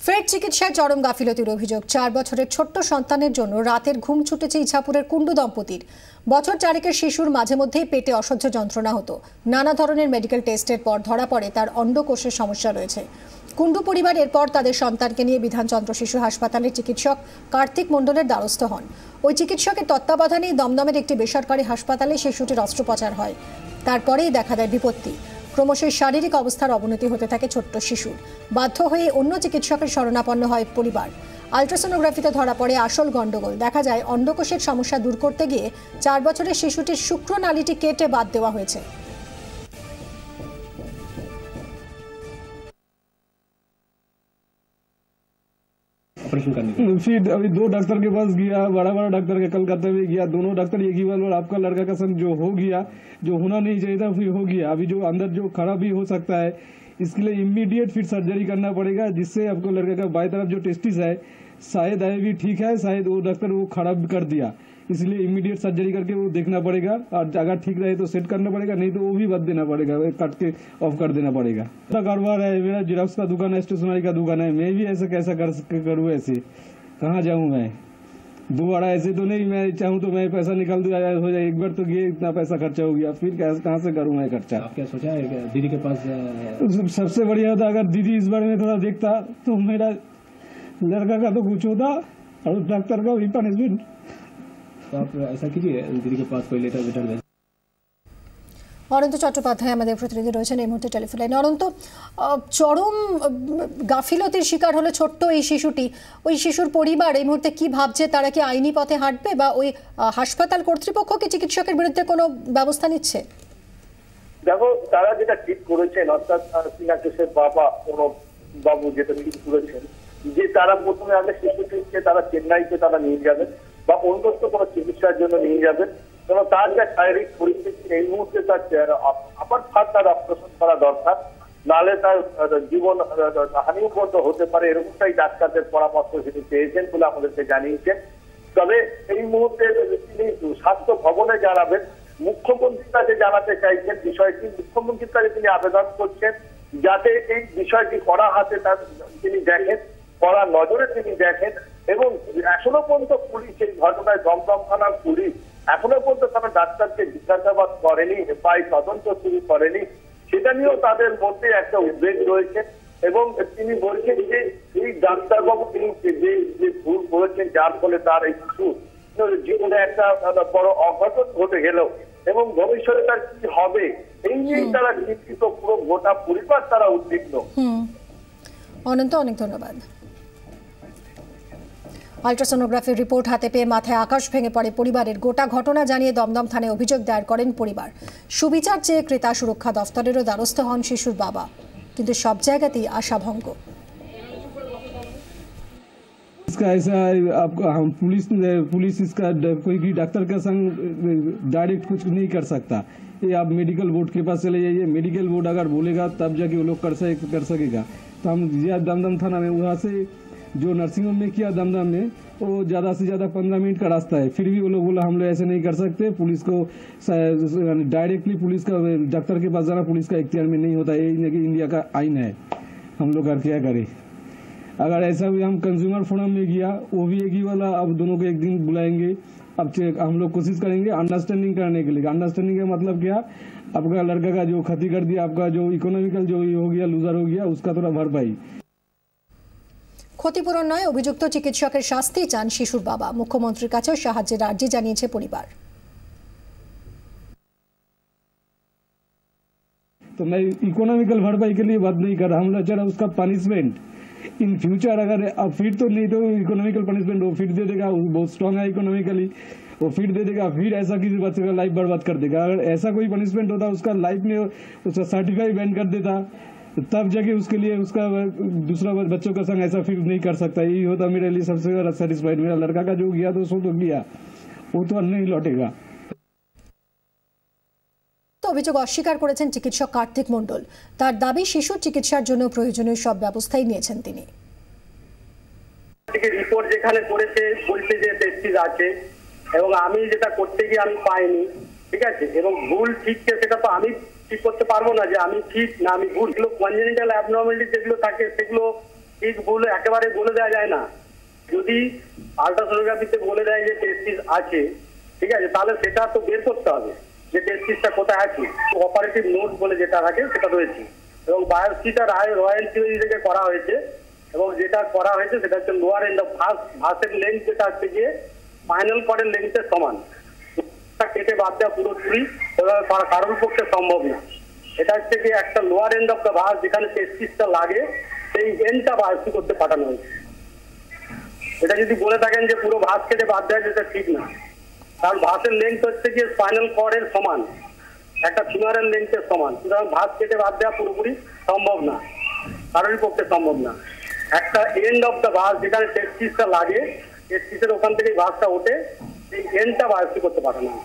ফের চিকিৎসায় চরম গাফিলতির অভিযোগ। 4 বছরের ছোট্ট সন্তানের জন্য রাতের ঘুম ছুটেছে ইছাপুরের কুণ্ডু দম্পতির। বছর 4-এর শিশুর মাঝে মধ্যেই পেটে অসহ্য যন্ত্রণা হতো। নানা ধরনের মেডিকেল টেস্টের পর ধরা পড়ে তার অন্ডকোষের সমস্যা রয়েছে। কুণ্ডু পরিবার এরপর তাদের সন্তানকে নিয়ে বিধানচন্দ্র শিশু হাসপাতালের চিকিৎসক কার্তিক মণ্ডলের দ্বারস্থ হন। ওই চিকিৎসকের তত্ত্বাবধানেই দমদমের একটি বেসরকারি হাসপাতালে শিশুটির অস্ত্রোপচার হয়। তারপরেই দেখা দেয় বিপত্তি। ক্রমশই শারীরিক অবস্থার অবনতি হতে থাকে ছোট্ট শিশুর। বাধ্য হয়ে অন্য চিকিৎসকের শরণাপন্ন হয় পরিবার। আলট্রাসোনোগ্রাফিতে ধরা পড়ে আসল গন্ডগোল। দেখা যায় অন্ডকোষের সমস্যা দূর করতে গিয়ে 4 বছরের শিশুটির শুক্রনালীটি কেটে বাদ দেওয়া হয়েছে। फिर अभी 2 डॉक्टर के पास गया, बड़ा डॉक्टर के कलकत्ता में गया। दोनों डॉक्टर एक ही बार आपका लड़का का संग जो हो गया, जो होना नहीं चाहिए था फिर हो गया। अभी जो अंदर जो खराब भी हो सकता है, इसके लिए इमीडिएट फिर सर्जरी करना पड़ेगा, जिससे आपको लड़के का बाएं तरफ जो टेस्टिस है शायद आए भी ठीक है, शायद वो डॉक्टर वो खराब कर दिया, इसलिए इमीडिएट सर्जरी करके वो देखना पड़ेगा। और अगर ठीक रहे तो सेट करना पड़ेगा, नहीं तो वो भी बद देना पड़ेगा, कट के ऑफ कर देना पड़ेगा। मेरा कारोबार है, मेरा जेरॉक्स का दुकान है, स्टेशनरी का दुकान है। मैं भी ऐसा कैसा करूँ? ऐसे कहाँ जाऊँ मैं? दोबारा ऐसे तो नहीं, मैं चाहूँ तो मैं पैसा निकाल दूँ हो जाए। एक बार तो ये इतना पैसा खर्चा हो गया, फिर कहाँ से करूँ मैं खर्चा? आप क्या सोचा है दीदी के पास? सबसे बढ़िया होता अगर दीदी इस बारे में थोड़ा देखता तो मेरा लड़का का तो कुछ होता और डॉक्टर का भी पनिशमेंट। तो आप ऐसा कीजिए, दीदी के पास कोई लेटर वेटर भेज। অনন্ত চট্টোপাধ্যায় আমাদের প্রতিনিধি রয়েছেন এই মুহূর্তে টেলিফোন লাইনে। অনন্ত, চরম গাফিলতির শিকার হলো ছোট্ট এই শিশুটি। ওই শিশুর পরিবার এই মুহূর্তে কি ভাবছে? তারা কি আইনি পথে হাঁটবে বা ওই হাসপাতাল কর্তৃপক্ষ কি চিকিৎসকের বিরুদ্ধে কোনো ব্যবস্থা নিচ্ছে? দেখো, তারা যেটা ঠিক করেছেন, অর্থাৎ সিনাকেশের বাবা প্রণব বাবু যেটা ঠিক করেছেন যে তারা প্রথমে আগে শিশুটিকে তারা চেন্নাইতে তারা নিয়ে যাবেন বা অন্যত্র কোনো চিকিৎসার জন্য নিয়ে যাবেন, কারণ তার যে শারীরিক পরিস্থিতি এই মুহূর্তে তার আপার তার অপারেশন করা দরকার, নাহলে তার জীবন হানিপূর্ণ হতে পারে, এরকমটাই ডাক্তারদের পরামর্শ তিনি পেয়েছেন বলে আমাদেরকে জানিয়েছেন। তবে এই মুহূর্তে তিনি স্বাস্থ্য ভবনে জানাবেন, মুখ্যমন্ত্রীর কাছে জানাতে চাইছেন বিষয়টি। মুখ্যমন্ত্রীর কাছে তিনি আবেদন করছেন যাতে এই বিষয়টি কড়া হাতে তিনি দেখেন, কড়া নজরে তিনি দেখেন। এবং এখনো পর্যন্ত পুলিশ এই ঘটনায় দমদম থানার পুলিশ এখনো পর্যন্ত তারা ডাক্তারকে জিজ্ঞাসাবাদ করেনি বা তদন্ত শুরু করেনি, সেটা নিয়েও তাদের মধ্যে একটা উদ্বেগ রয়েছে। এবং তিনি বলছেন যে এই ডাক্তারবাবু তিনি যে ভুল করেছেন, যার ফলে তার এই শিশু জীবনে একটা বড় অঘটন ঘটে গেল এবং ভবিষ্যতে তার কি হবে এই নিয়েই তারা চিন্তিত, পুরো গোটা পরিবার তারা উদ্বিগ্ন। অনন্ত, অনেক ধন্যবাদ। আলট্রাসোনোগ্রাফির রিপোর্ট হাতে পেয়ে মাথায় আকাশ ভেঙে পড়ে পরিবারের। গোটা ঘটনা জানিয়ে দমদম থানায় অভিযোগ দায়ের করেন পরিবার। সুবিচার চেয়ে ক্রেতা সুরক্ষা দফতরেরও দ্বারস্থ হন শিশুর বাবা, কিন্তু সব জায়গাতেই আশাভঙ্গ। इसका ऐसा आपको हम पुलिस इसका कोई भी डॉक्टर का संग डायरेक्ट कुछ नहीं कर सकता। ये आप मेडिकल बोर्ड के पास चले जाइए, मेडिकल बोर्ड अगर बोलेगा तब जाके वो लोग कर सकेगा। तो हम दमदम थाना में वहाँ से जो नर्सिंग होम में किया दमदम में, वो ज़्यादा से ज़्यादा 15 मिनट का रास्ता है, फिर भी वो लोग बोला हम लोग ऐसे नहीं कर सकते। पुलिस को डायरेक्टली पुलिस का डॉक्टर के पास जाना पुलिस का इख्तियार में नहीं होता, ये इंडिया का आइन है, हम लोग कर क्या करें। अगर ऐसा भी हम कंज्यूमर फोरम में गया, वो भी एक ही वाला, अब दोनों को एक दिन बुलाएंगे। अब हम लोग कोशिश करेंगे अंडरस्टैंडिंग करने के लिए। अंडरस्टैंडिंग का मतलब क्या? आपका लड़का का जो क्षति कर दिया, आपका जो इकोनॉमिकल जो हो गया, लूजर हो गया, उसका थोड़ा भरपाई। ক্ষতিপূরণ নয়, অভিযুক্ত চিকিৎসকের শাস্তি চান শিশুর বাবা। মুখ্যমন্ত্রীর কাছেও সাহায্যের আর্জি জানিয়েছে পরিবার। तो मैं इकोनॉमिकल भरपाई के लिए बात नहीं कर रहा, हम लोग चला उसका पनिशमेंट इन फ्यूचर। अगर अब फिर तो नहीं तो इकोनॉमिकल पनिशमेंट वो फिर दे देगा, वो बहुत स्ट्रांग है इकोनॉमिकली, वो फिर दे देगा, फिर ऐसा किसी बच्चे का लाइफ बर्बाद कर देगा। अगर ऐसा कोई पनिशमेंट होता उसका लाइफ में उसका सर्टिफाइड बैन कर देता, तब जाके उसके लिए उसका दूसरा बच्चों का संग ऐसा फिर नहीं कर सकता। यही होता मेरे लिए सबसे ज्यादा सेटिस्फाइड। मेरा लड़का का जो गया तो सो तो गया, वो तो नहीं लौटेगा। অভিযোগ অস্বীকার করেছেন চিকিৎসক কার্তিক মণ্ডল। তার দাবি শিশুর চিকিৎসার জন্য প্রয়োজনীয় সব ব্যবস্থাই নিয়েছেন তিনি। রিপোর্ট যেখানে করেছে বলছে যে টেস্টিস আছে এবং আমি যেটা করতে গিয়ে আমি পাইনি, ঠিক আছে, এবং ভুল ঠিক সেটা তো আমি ঠিক করতে পারবো না যে আমি ঠিক না আমি ভুল। কনজেনিটাল অ্যাবনর্মালিটি যেগুলো থাকে সেগুলো ঠিক ভুল একেবারে বলে দেওয়া যায় না। যদি আল্ট্রাসোনোগ্রাফিতে বলে দেয় যে টেস্টিস আছে, ঠিক আছে, তাহলে সেটা তো বের করতে হবে যে টেস্টিসটা কোথায় আছে। অপারেটিভ নোট বলে যেটা থাকে সেটা রয়েছে, এবং বায়োপসিটা রয়্যাল সিওজি থেকে করা হয়েছে, এবং যেটা করা হয়েছে সেটা হচ্ছে লোয়ার এন্ড অফ ভাসের লেন্থ, যেটা হচ্ছে গিয়ে স্পাইনাল কর্ডের লেন্থের সমান। কেটে বাদ দেওয়া পুরোপুরি কারোর পক্ষে সম্ভব না। এটা হচ্ছে কি একটা লোয়ার এন্ড অফ দ্য ভাস, যেখানে টেস্টিসটা লাগে, সেই এন্ডটা বায়োপসি করতে পাঠানো হয়েছে। এটা যদি বলে থাকেন যে পুরো ভাস কেটে বাদ দেওয়া, যেটা ঠিক না, কারণ ভাসের লেন্থ হচ্ছে গিয়ে স্পাইনাল কর্ডের সমান, একটা ফিমারের লেন্থের সমান। সুতরাং ভাস কেটে বাদ দেওয়া পুরোপুরি সম্ভব না, কারোরই পক্ষে সম্ভব না। একটা এন্ড অফ দ্য ভাস, যেখানে টেস্টিসটা লাগে, টেস্টিসের ওখান থেকে ভাসটা ওঠে, সেই এন্ডটা বায়োপসি করতে পাঠানো হয়।